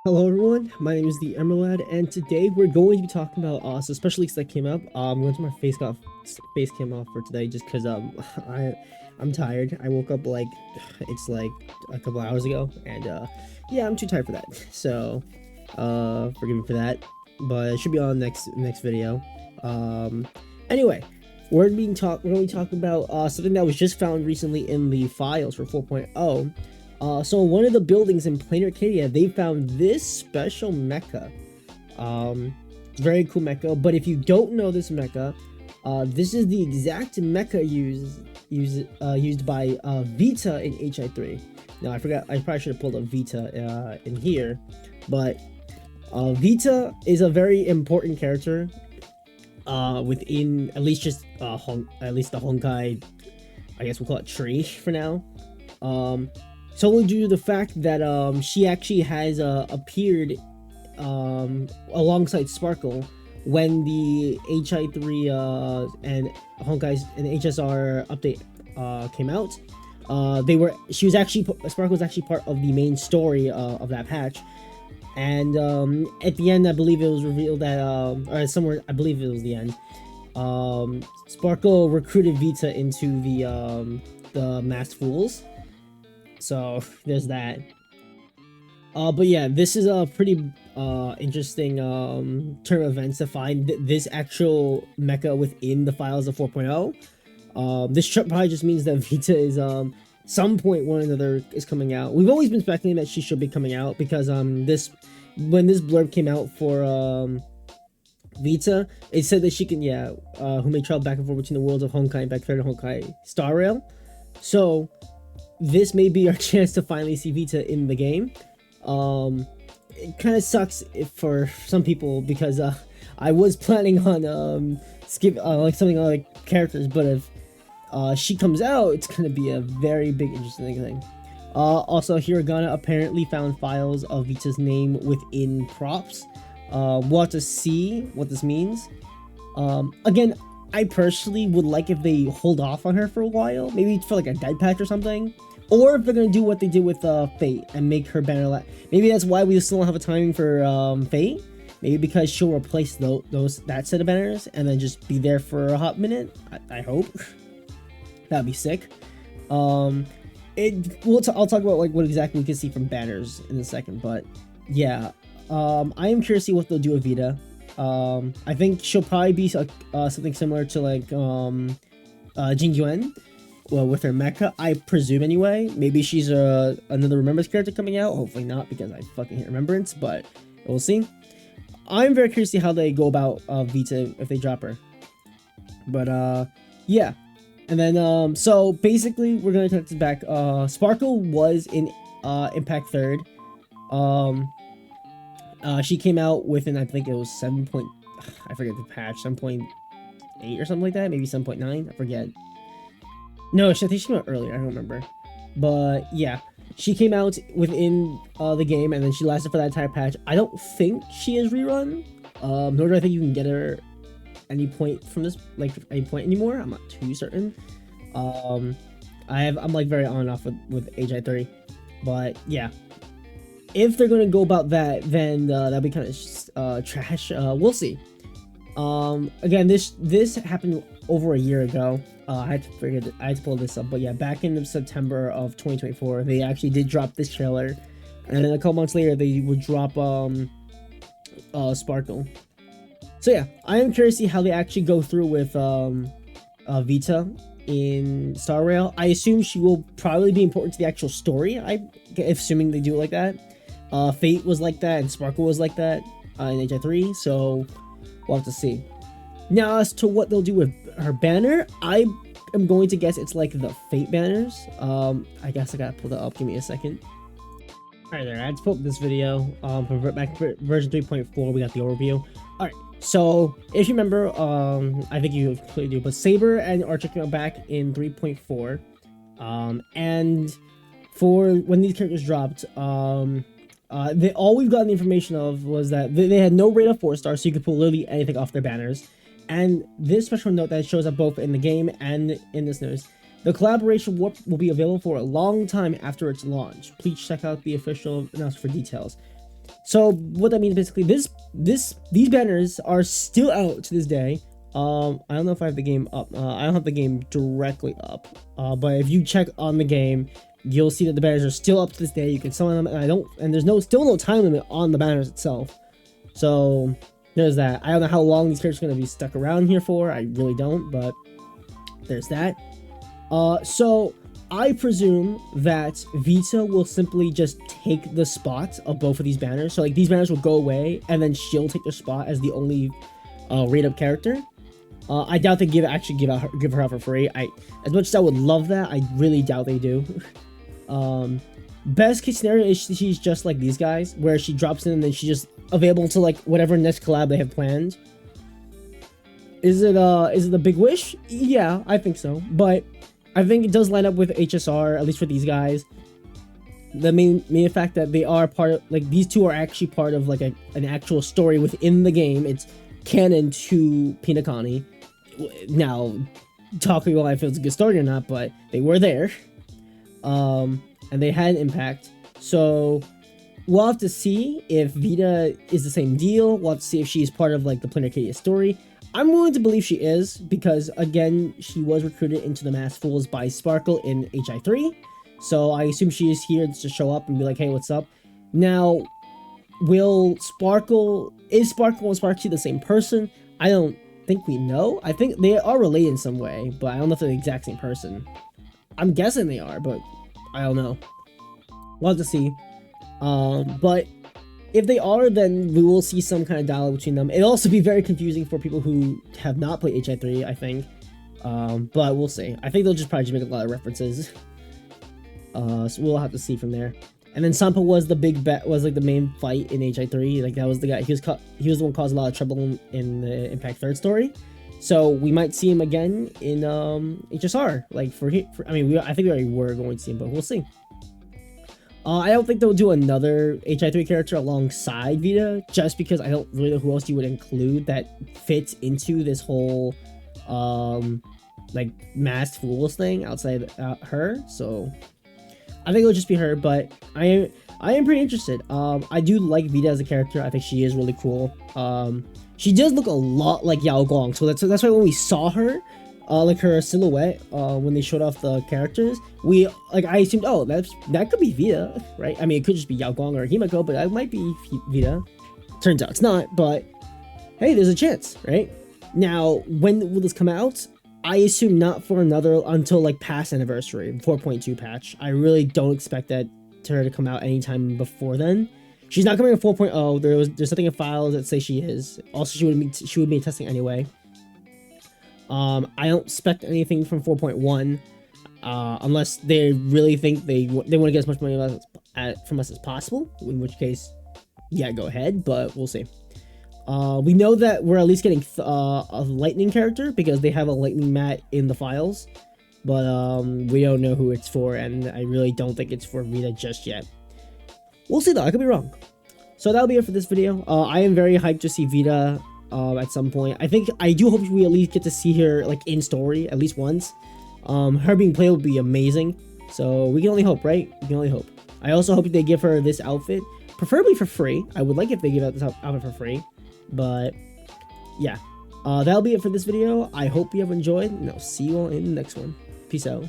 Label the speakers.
Speaker 1: Hello everyone, my name is the Emerald, and today we're going to be talking about some special leaks that came up. I'm going to my face cam off for today just because I'm tired. I woke up like it's like a couple hours ago, and yeah, I'm too tired for that. So forgive me for that, but it should be on next video. Anyway, we're going to be talking about something that was just found recently in the files for 4.0. So in one of the buildings in Plain Arcadia, they found this special mecha. Very cool mecha. But if you don't know this mecha, this is the exact mecha used by Vita in HI3. Now I forgot. I probably should have pulled up Vita in here, but Vita is a very important character within at least just at least the Honkai. I guess we'll call it tree for now. Solely due to the fact that she actually has appeared alongside Sparkle when the HI3 and Honkai's and HSR update came out. Sparkle was actually part of the main story of that patch, and at the end I believe it was revealed that or somewhere I believe it was the end. Sparkle recruited Vita into the Masked Fools. So there's that. But yeah, this is a pretty interesting turn of events to find this actual mecha within the files of 4.0. This probably just means that Vita is some point one or another is coming out. We've always been speculating that she should be coming out because when this blurb came out for Vita, it said that she can who may travel back and forth between the worlds of Honkai Impact and Honkai Star Rail. So this may be our chance to finally see Vita in the game. It kind of sucks for some people because I was planning on skip like something like characters, but if she comes out, it's gonna be a very big interesting thing. Also, Hiragana apparently found files of Vita's name within props. We'll have to see what this means. Again, I personally would like if they hold off on her for a while, maybe for like a dead patch or something. Or if they're gonna do what they did with Fate and make her banner maybe that's why we still don't have a timing for Fate. Maybe because she'll replace that set of banners and then just be there for a hot minute. I hope that'd be sick. I'll talk about like what exactly we can see from banners in a second, but yeah, I am curious to see what they'll do with Vita. I think she'll probably be something similar to like Jingyuan. Well, with her mecha, I presume anyway. Maybe she's another Remembrance character coming out. Hopefully not, because I fucking hate Remembrance, but we'll see. I'm very curious to see how they go about Vita if they drop her. But yeah. And then so basically we're gonna take this back. Sparkle was in Impact 3rd. She came out within, I think it was I forget the patch, 7.8 or something like that, maybe 7.9, I forget. No, I think she came out earlier. I don't remember. But yeah, she came out within the game, and then she lasted for that entire patch. I don't think she is rerun. Nor do I think you can get her any point from this, like any point anymore. I'm not too certain. I'm like very on and off with HI3, but yeah. If they're gonna go about that, then that'll be kind of trash. We'll see. Again, this happened over a year ago. I had to pull this up, but yeah, back in September of 2024, they actually did drop this trailer, and then a couple months later, they would drop Sparkle. So yeah, I am curious to see how they actually go through with Vita in Star Rail. I assume she will probably be important to the actual story. Assuming they do it like that. Fate was like that, and Sparkle was like that in HI3. So we'll have to see. Now, as to what they'll do with her banner, I am going to guess it's like the Fate banners. I guess I gotta pull that up. Give me a second. Alright there, I had to pull up this video. For back version 3.4, we got the overview. Alright, so if you remember, I think you clearly do, but Saber and Archer came out back in 3.4. And for when these characters dropped, all we've gotten the information of was that they had no rate of 4 stars, so you could pull literally anything off their banners. And this special note that shows up both in the game and in this news: the collaboration warp will be available for a long time after its launch. Please check out the official announcement for details. So what that means basically, these banners are still out to this day. I don't know if I have the game up. I don't have the game directly up. But if you check on the game, you'll see that the banners are still up to this day. You can summon them, and there's still no time limit on the banners itself. So there's that. I don't know how long these characters are gonna be stuck around here for. I really don't, but there's that. So I presume that Vita will simply just take the spot of both of these banners. So like these banners will go away, and then she'll take their spot as the only rate up character. I doubt they give her out for free. As much as I would love that, I really doubt they do. Best case scenario is she's just like these guys, where she drops in and then she's just available to like whatever next collab they have planned. Is it a big wish? Yeah, I think so. But I think it does line up with HSR, at least for these guys. The main fact that they are part of, like, these two are actually part of like an actual story within the game. It's canon to Pinakani. Now, talking about if it's a good story or not, but they were there. And they had an impact. So we'll have to see if Vita is the same deal. We'll have to see if she's part of like the Planarcadia story. I'm willing to believe she is, because again, she was recruited into the Masked Fools by Sparkle in HI3. So I assume she is here to show up and be like, hey, what's up? Now, is Sparkle and Sparky the same person? I don't think we know. I think they are related in some way, but I don't know if they're the exact same person. I'm guessing they are, but I don't know. We'll have to see. But if they are, then we will see some kind of dialogue between them. It'll also be very confusing for people who have not played HI3, I think. But we'll see. I think they'll just probably make a lot of references. So we'll have to see from there. And then Sampa was the big bet, was like the main fight in HI3. Like that was the guy. He was the one caused a lot of trouble in the Impact 3rd story. So we might see him again in HSR. Like I think we already were going to see him, but we'll see. I don't think they'll do another HI3 character alongside Vita, just because I don't really know who else you would include that fits into this whole like Masked Fools thing outside her. So I think it'll just be her, but I am pretty interested. I do like Vita as a character. I think she is really cool. She does look a lot like Yao Guang, so that's why when we saw her, like her silhouette, when they showed off the characters, I assumed, oh, that could be Vita, right? I mean, it could just be Yao Guang or Himeko, but it might be Vita. Turns out it's not, but hey, there's a chance, right? Now, when will this come out? I assume not for until like past anniversary, 4.2 patch. I really don't expect her to come out anytime before then. She's not coming in 4.0. There's something in files that say she is. Also, she would be testing anyway. I don't expect anything from 4.1, unless they really think they want to get as much money from us as possible. In which case, yeah, go ahead. But we'll see. We know that we're at least getting a lightning character because they have a lightning mat in the files, but we don't know who it's for, and I really don't think it's for Vita just yet. We'll see though, I could be wrong. So that'll be it for this video. I am very hyped to see Vita at some point. I do hope we at least get to see her like in story at least once. Her being played would be amazing. So we can only hope, right? We can only hope. I also hope they give her this outfit, preferably for free. I would like if they give out this outfit for free. But yeah, that'll be it for this video. I hope you have enjoyed, and I'll see you all in the next one. Peace out.